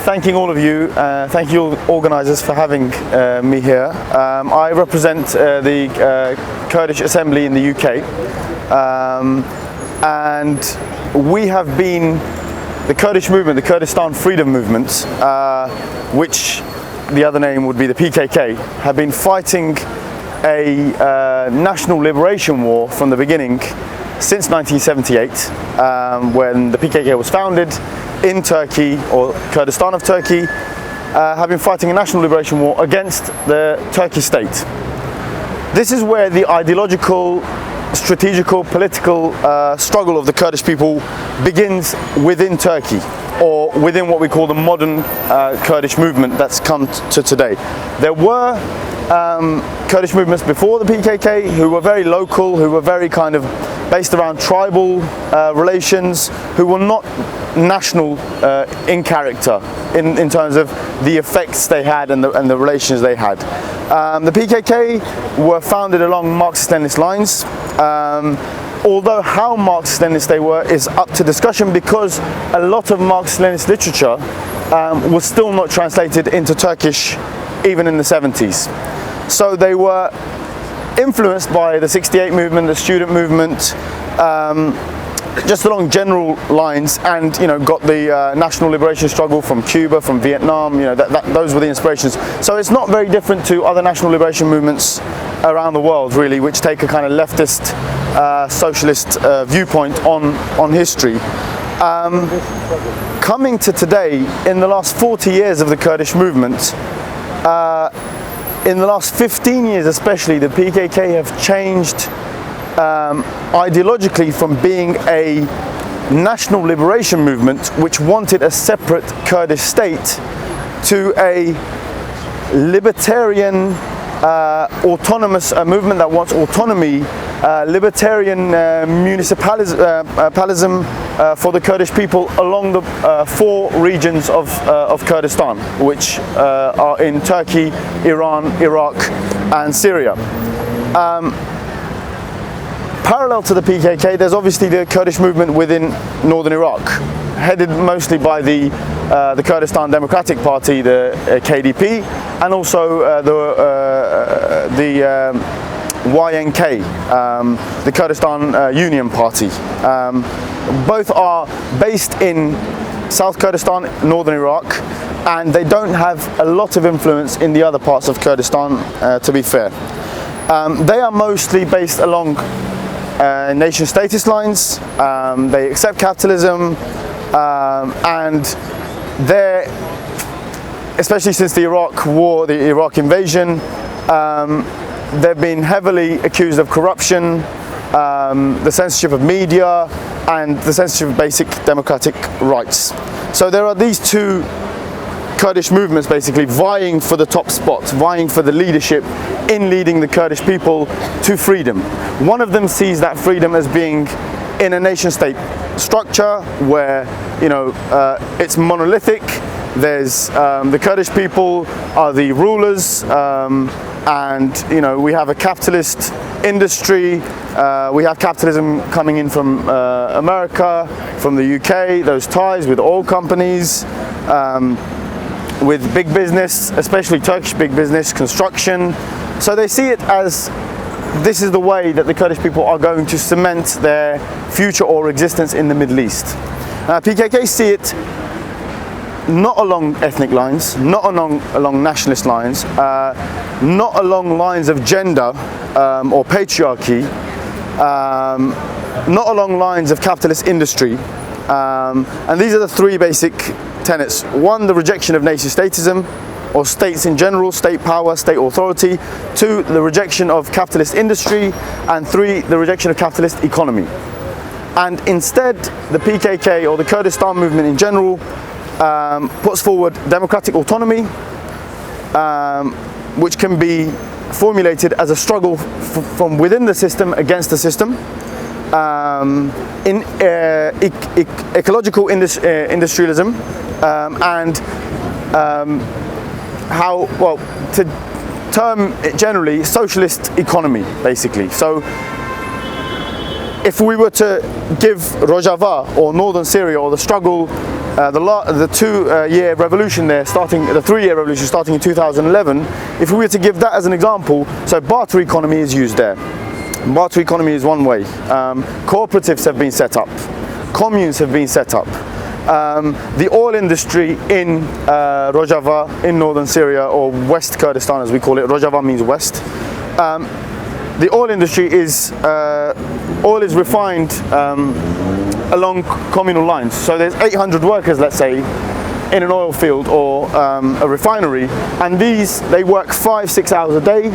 thanking all of you. Thank you, organisers, for having me here. I represent the Kurdish Assembly in the UK, and we have been the Kurdish movement, the Kurdistan Freedom Movement, which the other name would be the PKK, have been fighting a national liberation war from the beginning since 1978, when the PKK was founded in Turkey, or Kurdistan of Turkey, have been fighting a national liberation war against the Turkish state. This is where the ideological, strategical, political struggle of the Kurdish people begins within Turkey, or within what we call the modern Kurdish movement that's come to today. There were Kurdish movements before the PKK who were very local, who were very kind of based around tribal relations, who were not national in character in terms of the effects they had and the relations they had. The PKK were founded along Marxist-Leninist lines, although how Marxist-Leninist they were is up to discussion, because a lot of Marxist-Leninist literature was still not translated into Turkish even in the 70s. So they were influenced by the 68 movement, the student movement, just along general lines, and got the national liberation struggle from Cuba, from Vietnam. Those were the inspirations. So it's not very different to other national liberation movements around the world, really, which take a kind of leftist, socialist viewpoint on history. Coming to today, in the last 40 years of the Kurdish movement, in the last 15 years especially, the PKK have changed ideologically from being a national liberation movement which wanted a separate Kurdish state to a libertarian autonomous movement that wants autonomy, libertarian municipalism for the Kurdish people along the 4 regions of Kurdistan, which are in Turkey, Iran, Iraq and Syria. Parallel to the PKK, there's obviously the Kurdish movement within northern Iraq, headed mostly by the Kurdistan Democratic Party, the KDP, and also the YNK, the Kurdistan Union Party. Both are based in South Kurdistan, northern Iraq, and they don't have a lot of influence in the other parts of Kurdistan, to be fair. They are mostly based along nation status lines. They accept capitalism, and they're, especially since the Iraq war, the Iraq invasion, they've been heavily accused of corruption, the censorship of media, and the censorship of basic democratic rights. So there are these two Kurdish movements basically vying for the top spot, vying for the leadership in leading the Kurdish people to freedom. One of them sees that freedom as being in a nation-state structure where it's monolithic. There's the Kurdish people are the rulers, and we have a capitalist industry. We have capitalism coming in from America, from the UK, those ties with oil companies, with big business, especially Turkish big business, construction. So they see it as this is the way that the Kurdish people are going to cement their future or existence in the Middle East. PKK see it not along ethnic lines, not along nationalist lines, not along lines of gender or patriarchy, not along lines of capitalist industry. And these are the 3 basic tenets. 1, the rejection of nation-statism, or states in general, state power, state authority. 2, the rejection of capitalist industry. And 3, the rejection of capitalist economy. And instead, the PKK, or the Kurdistan movement in general, puts forward democratic autonomy, which can be formulated as a struggle from within the system against the system, in ecological industrialism, and to term it generally, socialist economy, basically. So if we were to give Rojava or northern Syria, or the struggle the 2-year revolution there, the 3-year revolution starting in 2011, if we were to give that as an example, so barter economy is used there. Barter economy is one way. Cooperatives have been set up. Communes have been set up. The oil industry in Rojava, in northern Syria, or West Kurdistan as we call it, Rojava means west. The oil industry is, oil is refined along communal lines. So there's 800 workers, let's say, in an oil field or a refinery, and they work 5-6 hours a day.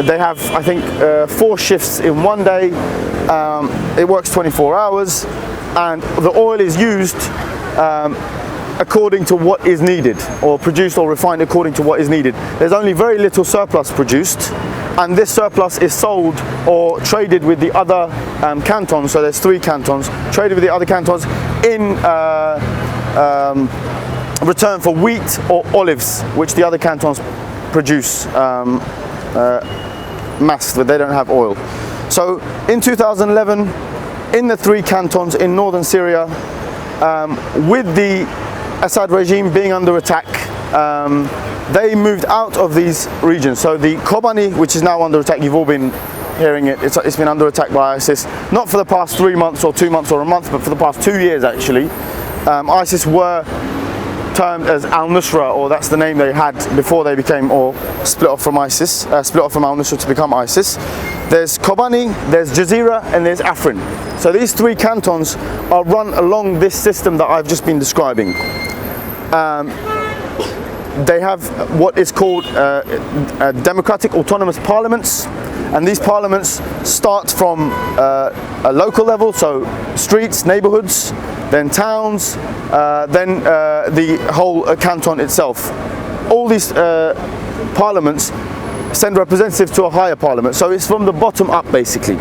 They have, I think, 4 shifts in one day. It works 24 hours, and the oil is used according to what is needed, or produced or refined according to what is needed. There's only very little surplus produced, and this surplus is sold or traded with the other cantons. So there's 3 cantons traded with the other cantons in return for wheat or olives, which the other cantons produce mass, but they don't have oil. So in 2011, in the 3 cantons in northern Syria, with the Assad regime being under attack, they moved out of these regions. So the Kobane, which is now under attack, you've all been hearing it, it's been under attack by ISIS, not for the past 3 months or 2 months or a month, but for the past 2 years actually. ISIS were termed as Al-Nusra, or that's the name they had before they became, or split off from ISIS, split off from Al-Nusra to become ISIS. There's Kobane, there's Jazeera, and there's Afrin. So these 3 cantons are run along this system that I've just been describing. They have what is called democratic autonomous parliaments, and these parliaments start from a local level, so streets, neighborhoods, then towns, then the whole canton itself. All these parliaments send representatives to a higher parliament, so it's from the bottom up basically.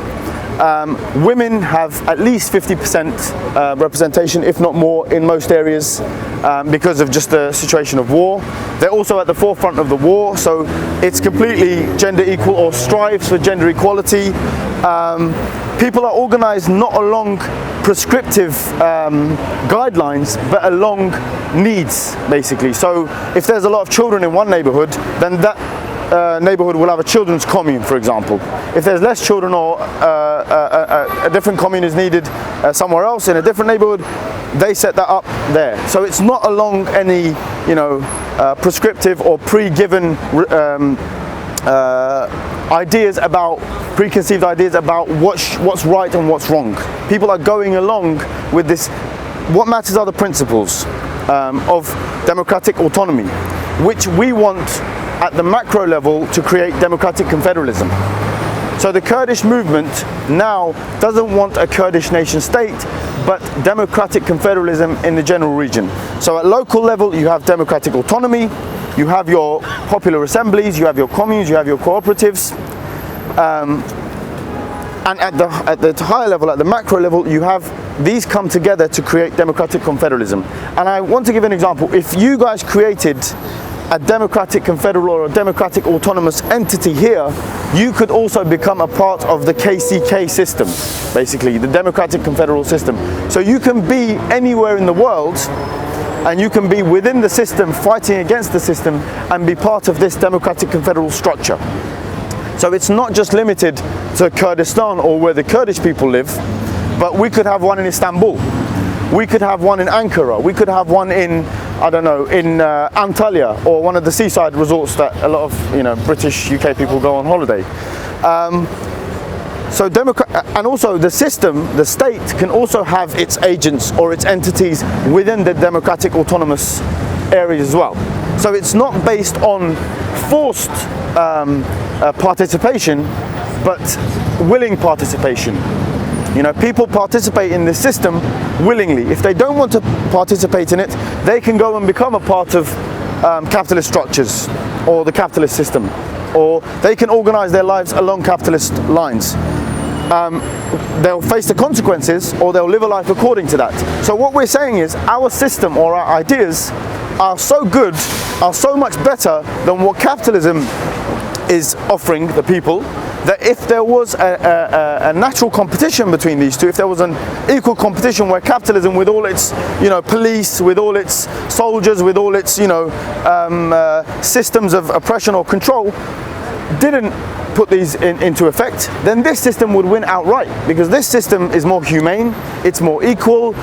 Women have at least 50% representation, if not more, in most areas because of just the situation of war. They're also at the forefront of the war, so it's completely gender equal, or strives for gender equality. People are organized not along prescriptive guidelines, but along needs basically. So if there's a lot of children in one neighborhood, then that neighborhood will have a children's commune, for example. If there's less children, or a different commune is needed somewhere else in a different neighborhood, they set that up there. So it's not along any, prescriptive or pre-given preconceived ideas about what's right and what's wrong. People are going along with this. What matters are the principles of democratic autonomy, which we want at the macro level to create democratic confederalism. So the Kurdish movement now doesn't want a Kurdish nation state, but democratic confederalism in the general region. So at local level you have democratic autonomy, you have your popular assemblies, you have your communes, you have your cooperatives, and at the higher level, at the macro level, you have these come together to create democratic confederalism. And I want to give an example. If you guys created a democratic confederal or a democratic autonomous entity here, you could also become a part of the KCK system, basically, the democratic confederal system. So you can be anywhere in the world, and you can be within the system, fighting against the system, and be part of this democratic confederal structure. So it's not just limited to Kurdistan or where the Kurdish people live, but we could have one in Istanbul. We could have one in Ankara. We could have one in, I don't know, in Antalya, or one of the seaside resorts that a lot of British, UK people go on holiday. And also the system, the state can also have its agents or its entities within the democratic autonomous areas as well. So it's not based on forced participation, but willing participation. People participate in this system willingly. If they don't want to participate in it, they can go and become a part of capitalist structures or the capitalist system, or they can organize their lives along capitalist lines. They'll face the consequences, or they'll live a life according to that. So what we're saying is our system or our ideas are so good, are so much better than what capitalism is offering the people, that if there was a natural competition between these two, if there was an equal competition where capitalism, with all its police, with all its soldiers, with all its systems of oppression or control, didn't put these into effect, then this system would win outright, because this system is more humane, it's more equal,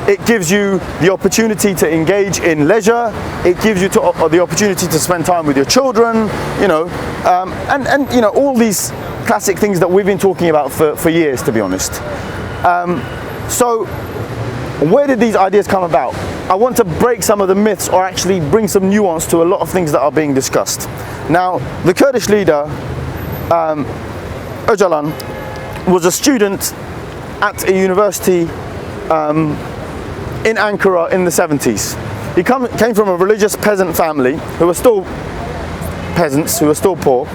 it gives you the opportunity to engage in leisure, it gives you the opportunity to spend time with your children, and all these classic things that we've been talking about for years, to be honest. So where did these ideas come about? I want to break some of the myths, or actually bring some nuance to a lot of things that are being discussed. Now, the Kurdish leader, Öcalan, was a student at a university in Ankara in the 70s. He came from a religious peasant family who were still peasants, who were still poor,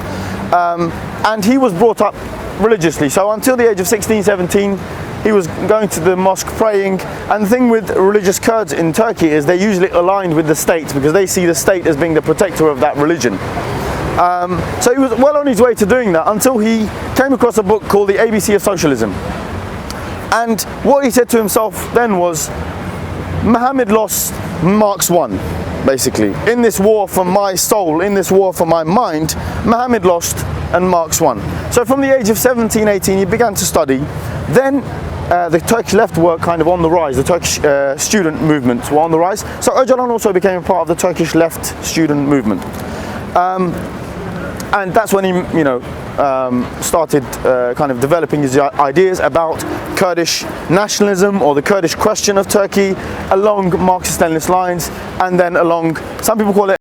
and he was brought up religiously. So until the age of 16, 17, he was going to the mosque praying. And the thing with religious Kurds in Turkey is they're usually aligned with the state, because they see the state as being the protector of that religion. So he was well on his way to doing that until he came across a book called The ABC of Socialism. And what he said to himself then was, Muhammad lost, Marx won, basically. In this war for my soul, in this war for my mind, Muhammad lost and Marx won. So from the age of 17, 18, he began to study. Then the Turkish left were kind of on the rise. The Turkish student movements were on the rise. So Öcalan also became a part of the Turkish left student movement. And that's when he, started kind of developing his ideas about Kurdish nationalism, or the Kurdish question of Turkey, along Marxist-Leninist lines, and then along, some people call it